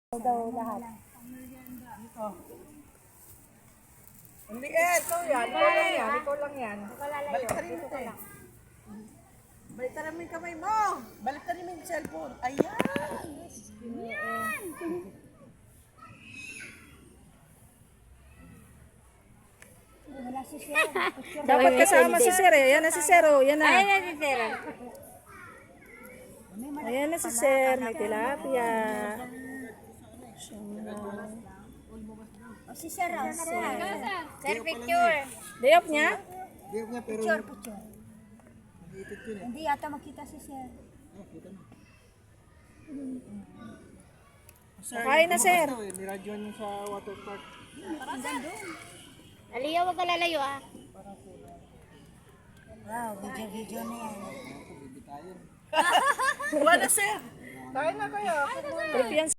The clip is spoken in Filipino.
Daw lahat. Ang liit. Ito yan. Ikaw lang yan. Ikaw lang yan. Balik ka rin ito eh. Balik ka rin yung kamay mo. Balik ka rin yung cellphone. Ayan. Ayan. Wala si Sir. Dapat kasama si Sir eh. Yan na si Sir oh. Yan na. Ayan na si Sir. Ayan na si Sir. May tilapia. O si Sir. Sir, picture. Day off niya? Picture. Hindi yata makita si Sir. Kain na Sir. Niradyoan yung sa water park. Aliya, wag ka lalayo ah. Wow, video na yan. Wala Sir. Kain na kayo. Trip yan